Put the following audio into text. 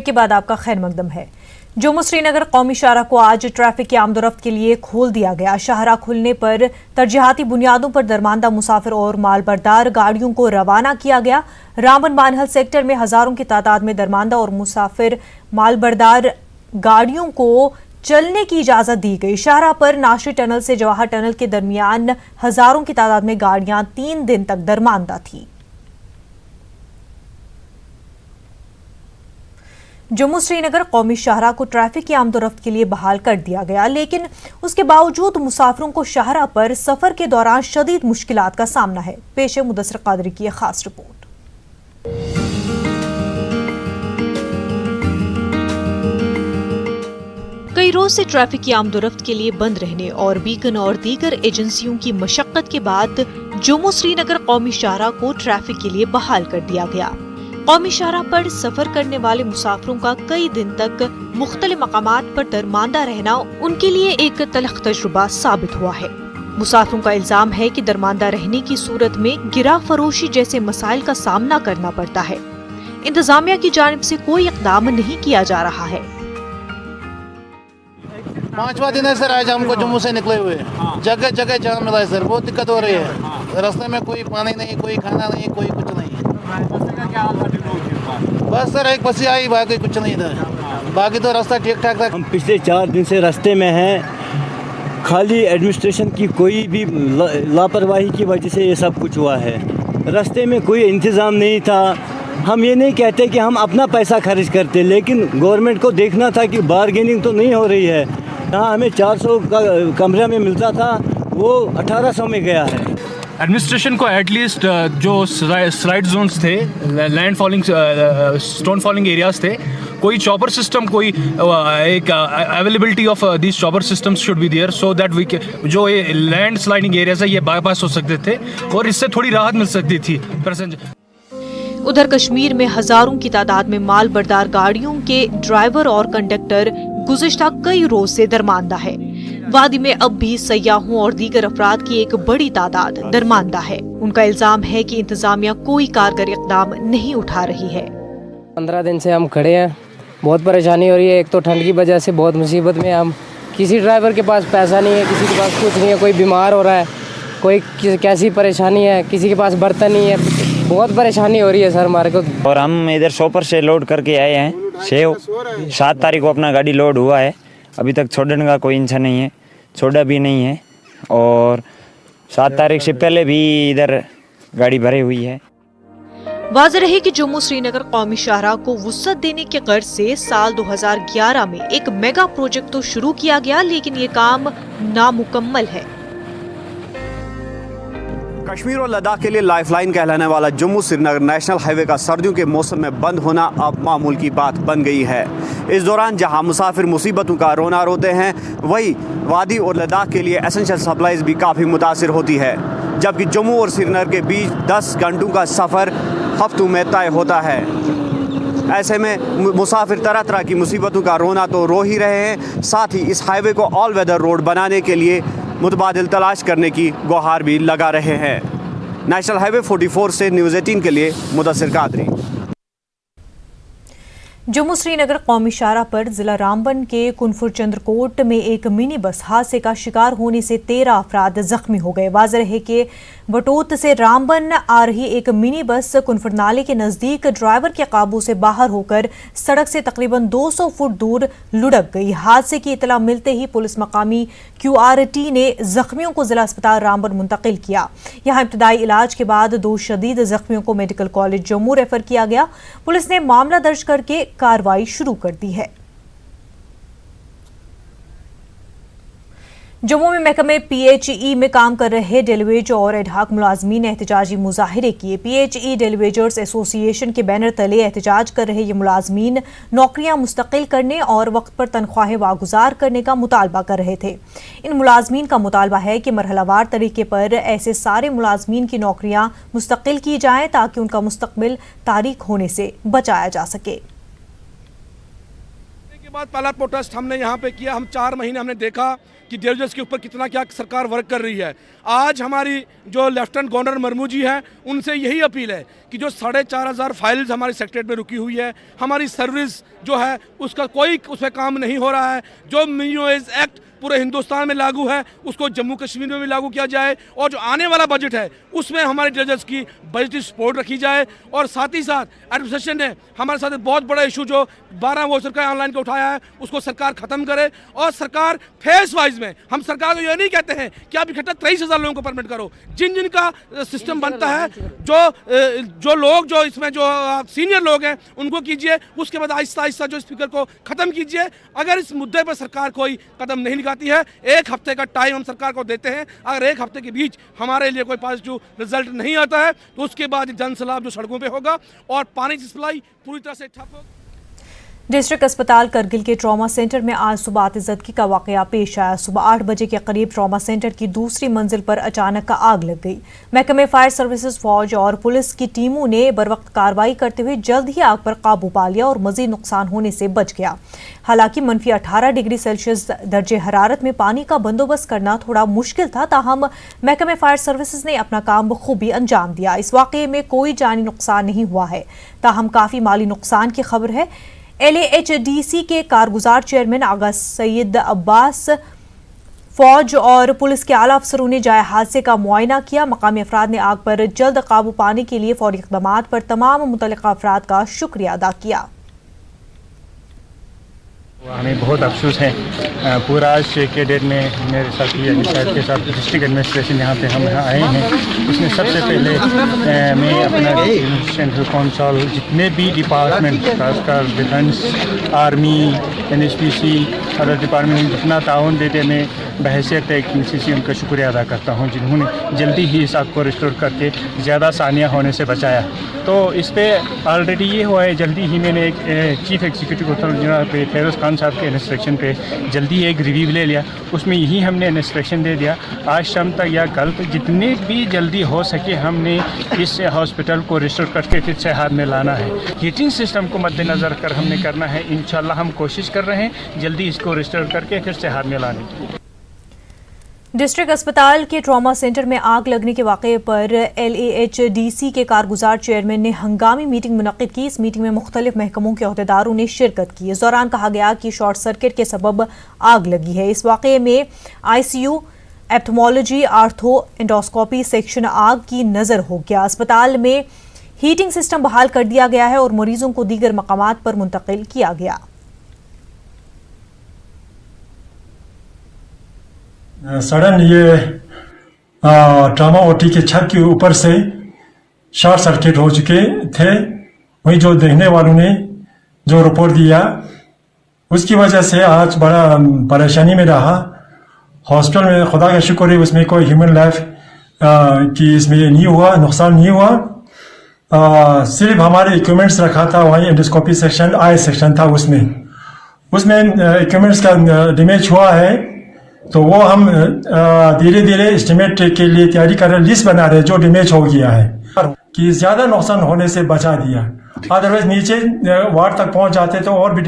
के बाद आपका खैर मकदम है। जम्मू श्रीनगर कौमी शाहराह को आज ट्रैफिक की आमदोरफ्त के लिए खोल दिया गया। शाहराह खुलने पर तरजीहाती बुनियादों पर दरमांदा मुसाफिर और मालबरदार गाड़ियों को रवाना किया गया। रामबन बानहल सेक्टर में हजारों की तादाद में दरमांदा और मुसाफिर मालबरदार गाड़ियों को चलने की इजाजत दी गई। शाहराह पर नाशरी टनल से जवाहर टनल के दरमियान हजारों की तादाद में गाड़ियां 3 दिन तक दरमांदा थी। जम्मू श्रीनगर कौमी शाहराह को ट्रैफिक की आमदोरफ्त के लिए बहाल कर दिया गया, लेकिन उसके बावजूद मुसाफिरों को शाहराह पर सफर के दौरान शदीद मुश्किलात का सामना है। पेश है मुदस्सिर कादरी की एक खास रिपोर्ट। कई रोज से ट्रैफिक की आमदोरफ्त के लिए बंद रहने और बीकन और दीगर एजेंसियों की मशक्कत के बाद जम्मू श्रीनगर कौमी शाहराह को ट्रैफिक के लिए बहाल कर दिया गया। कौमी शाहराह पर सफर करने वाले मुसाफिरों का कई दिन तक मुख्तलिफ मकामात पर दरमांदा रहना उनके लिए एक तलख तजुर्बा साबित हुआ है। मुसाफिरों का इल्जाम है कि दरमांदा रहने की सूरत में गिरा फरोशी जैसे मसाइल का सामना करना पड़ता है। इंतजामिया की जानिब से कोई इक़दाम नहीं किया जा रहा है। 5वां दिन है सर, आज हमको जम्मू से निकले हुए जगह जगह जाम मिला है सर, बहुत दिक्कत हो रही है। रास्ते में कोई पानी नहीं, कोई खाना नहीं, कोई कुछ नहीं। बस सर एक बस आई, बाकी कुछ नहीं था, बाकी तो रास्ता ठीक ठाक था। हम पिछले 4 दिन से रास्ते में हैं। खाली एडमिनिस्ट्रेशन की कोई भी लापरवाही की वजह से ये सब कुछ हुआ है। रास्ते में कोई इंतज़ाम नहीं था। हम ये नहीं कहते कि हम अपना पैसा खर्च करते, लेकिन गवर्नमेंट को देखना था कि बारगेनिंग तो नहीं हो रही है। जहाँ हमें 400 का कमरे में मिलता था वो 1800 में गया है। एडमिनिस्ट्रेशन को एटलीस्ट जो स्लाइड जोन्स थे, land falling stone falling areas थे, कोई चॉपर सिस्टम, कोई एक availability of this chopper systems should be there so that we जो ये लैंड स्लाइडिंग एरियाज है ये बाईपास हो सकते थे और इससे थोड़ी राहत मिल सकती थी पैसेंजर। उधर कश्मीर में हजारों की तादाद में माल बरदार गाड़ियों के ड्राइवर और कंडक्टर गुज़िश्ता कई रोज से दरमांदा है। वादी में अब भी सयाहों और दीगर अफराद की एक बड़ी तादाद दरमांदा है। उनका इल्जाम है कि इंतजामिया कोई कारगर इक़दाम नहीं उठा रही है। 15 दिन से हम खड़े हैं, बहुत परेशानी हो रही है। एक तो ठंड की वजह से बहुत मुसीबत में हम, किसी ड्राइवर के पास पैसा नहीं है, किसी के पास कुछ नहीं है, कोई बीमार हो रहा है, कोई कैसी परेशानी है, किसी के पास बर्तन नहीं है, बहुत परेशानी हो रही है सर हमारे को। और हम इधर शॉपर से लोड करके आए हैं। 7 तारीख को अपना गाड़ी लोड हुआ है, अभी तक छोड़ने का कोई इंसान नहीं है, छोड़ा भी नहीं है। और 7 तारीख से पहले भी इधर गाड़ी भरी हुई है। वाज़ेह रहे कि जम्मू श्रीनगर कौमी शाहराह को वुसअत देने के गर्ज से साल 2011 में एक मेगा प्रोजेक्ट तो शुरू किया गया, लेकिन ये काम नामुकम्मल है। कश्मीर और लद्दाख के लिए लाइफलाइन कहलाने वाला जम्मू श्रीनगर नेशनल हाईवे का सर्दियों के मौसम में बंद होना अब मामूल की बात बन गई है। इस दौरान जहां मुसाफिर मुसीबतों का रोना रोते हैं, वहीं वादी और लद्दाख के लिए एसेंशियल सप्लाईज भी काफ़ी मुतासिर होती है। जबकि जम्मू और श्रीनगर के बीच 10 घंटों का सफ़र हफ्तों में तय होता है। ऐसे में मुसाफिर तरह तरह की मुसीबतों का रोना तो रो ही रहे हैं, साथ ही इस हाईवे को ऑल वेदर रोड बनाने के लिए मुतबादिल तलाश करने की गुहार भी लगा रहे हैं। नेशनल हाईवे 44 से न्यूज़ 18 के लिए मुदस्सिर कादरी। जम्मू श्रीनगर कौमी शाहराह पर जिला रामबन के कुनफुर चंद्रकोट में एक मिनी बस हादसे का शिकार होने से 13 अफराद जख्मी हो गए। वाज़ेह रहे कि बटोत से रामबन आ रही एक मिनी बस कुनफुर नाले के नजदीक ड्राइवर के काबू से बाहर होकर सड़क से तकरीबन 200 फुट दूर लुढ़क गई। हादसे की इतला मिलते ही पुलिस मकामी QRT ने जख्मियों को जिला अस्पताल रामबन मुंतकिल किया। यहाँ इब्तदाई इलाज के बाद 2 शदीद जख्मियों को मेडिकल कॉलेज जम्मू रेफर किया गया। पुलिस ने मामला दर्ज करके कार्रवाई शुरू कर दी है। जम्मू में महकमे PHE में काम कर रहे डेलीवेज और एडहाक मुलाजमीन ने एहतजाजी मुजाहिरे किए। PHE डेलीवेजर्स एसोसिएशन के बैनर तले एहतजाज कर रहे ये मुलाजमीन नौकरियां मुस्तकिल करने और वक्त पर तनख्वाहें वागुजार करने का मुतालबा कर रहे थे। इन मुलाजमीन का मुतालबा है कि मरहलावार तरीके पर ऐसे सारे मुलाजमीन की नौकरियां मुस्तकिल की जाएं ताकि उनका मुस्तकबिल तारीक होने से बचाया जा सके। बाद पहला प्रोटेस्ट हमने यहाँ पे किया। हम 4 महीने हमने देखा कि ड्रेनेज के ऊपर कितना क्या सरकार वर्क कर रही है। आज हमारी जो लेफ्टिनेंट गवर्नर मरमू जी हैं, उनसे यही अपील है कि जो 4,500 फाइल्स हमारे सेक्रेटरीट में रुकी हुई है, हमारी सर्विस जो है उसका कोई उस पर काम नहीं हो रहा है। जो मिनिमम वेज एक्ट पूरे हिंदुस्तान में लागू है उसको जम्मू कश्मीर में भी लागू किया जाए, और जो आने वाला बजट है उसमें हमारे जजेस की बजटरी सपोर्ट रखी जाए। और साथ ही साथ एडमिनिस्ट्रेशन ने हमारे साथ एक बहुत बड़ा इशू जो 12 वोचर का ऑनलाइन का उठाया है उसको सरकार खत्म करे, और सरकार फेस वाइज में, हम सरकार को ये नहीं कहते हैं कि आप इकट्ठा 23,000 लोगों को परमिट करो। जिन जिन का सिस्टम बनता है, जो लोग जो इसमें जो सीनियर लोग हैं उनको कीजिए, उसके बाद आहिस्ता आहिस्ता जो स्पीकर को ख़त्म कीजिए। अगर इस मुद्दे पर सरकार कोई कदम नहीं निकालती है, 1 हफ्ते का टाइम हम सरकार को देते हैं। अगर 1 हफ्ते के बीच हमारे लिए कोई पॉजिटिव रिजल्ट नहीं आता है तो उसके बाद जन सैलाब जो सड़कों पे होगा और पानी की सप्लाई पूरी तरह से ठप होगी। डिस्ट्रिक्ट अस्पताल करगिल के ट्रॉमा सेंटर में आज सुबह आतिशबाजी का वाकया पेश आया। सुबह 8 बजे के करीब ट्रॉमा सेंटर की दूसरी मंजिल पर अचानक आग लग गई। महकमे फायर सर्विसेज, फौज और पुलिस की टीमों ने बरवक्त कार्रवाई करते हुए जल्द ही आग पर काबू पा लिया और मजीद नुकसान होने से बच गया। हालांकि -18 डिग्री सेल्सियस दर्जे हरारत में पानी का बंदोबस्त करना थोड़ा मुश्किल था, ताहम महकमे फायर सर्विसेज ने अपना काम बखूबी अंजाम दिया। इस वाकये में कोई जानी नुकसान नहीं हुआ है, ताहम काफ़ी माली नुकसान की खबर है। LAHDC के कारगुजार चेयरमैन आगा सईद अब्बास, फौज और पुलिस के आला अफसरों ने जाए हादसे का मुआयना किया। मकामी अफराद ने आग पर जल्द काबू पाने के लिए फौरी इक़दामात पर तमाम मुतल्लिक़ा अफराद का शुक्रिया अदा किया। हमें बहुत अफसोस है, पूरा आज के डेट में मेरे साथी अली साहब के साथ डिस्ट्रिक्ट एडमिनिस्ट्रेशन यहाँ पे हम यहाँ आए हैं। उसमें सबसे पहले मैं अपना सेंट्रल काउंसिल जितने भी डिपार्टमेंट, खासकर defence, army, NHPC, other department जितना ताउन देते, मैं बहैसियत एक MCC उनका शुक्रिया अदा करता हूँ जिन्होंने जल्दी ही इस आग को रिस्टोर करके ज़्यादा सानिया होने से बचाया। तो इस पर ऑलरेडी ये हुआ है, जल्दी ही मैंने एक चीफ एग्जीक्यूटिव ऑफिसर जनाब पे फेरोज़ खान साहब के इंस्ट्रक्शन पे जल्दी एक रिव्यू ले लिया। उसमें यही हमने इंस्ट्रक्शन दे दिया आज शाम तक या कल तक जितने भी जल्दी हो सके हमने इस हॉस्पिटल को रिस्टोर करके फिर से हाथ में लाना है। हीटिंग सिस्टम को मद्देनज़र कर हमने करना है। इंशाल्लाह हम कोशिश कर रहे हैं जल्दी इसको रिस्टोर करके फिर से हाथ में लाने की। डिस्ट्रिक्ट अस्पताल के ट्रॉमा सेंटर में आग लगने के वाक़े पर LAHDC के कारगुजार चेयरमैन ने हंगामी मीटिंग मुनक्किद की। इस मीटिंग में मुख्तलिफ महकमों के अहदेदारों ने शिरकत की। इस दौरान कहा गया कि शॉर्ट सर्किट के सबब आग लगी है। इस वाक़े में ICU, एप्थमोलॉजी, आर्थो, एंडोस्कोपी सेक्शन आग की नज़र हो गया। अस्पताल में हीटिंग सिस्टम बहाल कर दिया गया है और मरीजों को दीगर मकामात पर मुंतकिल किया गया। सडन ये ट्रामा OT के छत के ऊपर से शॉर्ट सर्किट हो चुके थे। वही जो देखने वालों ने जो रिपोर्ट दिया उसकी वजह से आज बड़ा परेशानी में रहा। हॉस्पिटल में खुदा का शुक्र है उसमें कोई ह्यूमन लाइफ की इसमें नहीं हुआ, नुकसान नहीं हुआ। सिर्फ हमारे इक्विपमेंट्स रखा था, वहीं एंडोस्कोपी सेक्शन, आई सेक्शन था, उसमें इक्विपमेंट्स का डैमेज हुआ है। तो वो हम धीरे धीरे एस्टिमेट के लिए तैयारी कर रहे हैं, लिस्ट बना रहे हैं जो डैमेज हो गया है कि ज़्यादा नुकसान होने से बचा दिया। अदरवाइज नीचे वार्ड तक पहुंच जाते तो और भी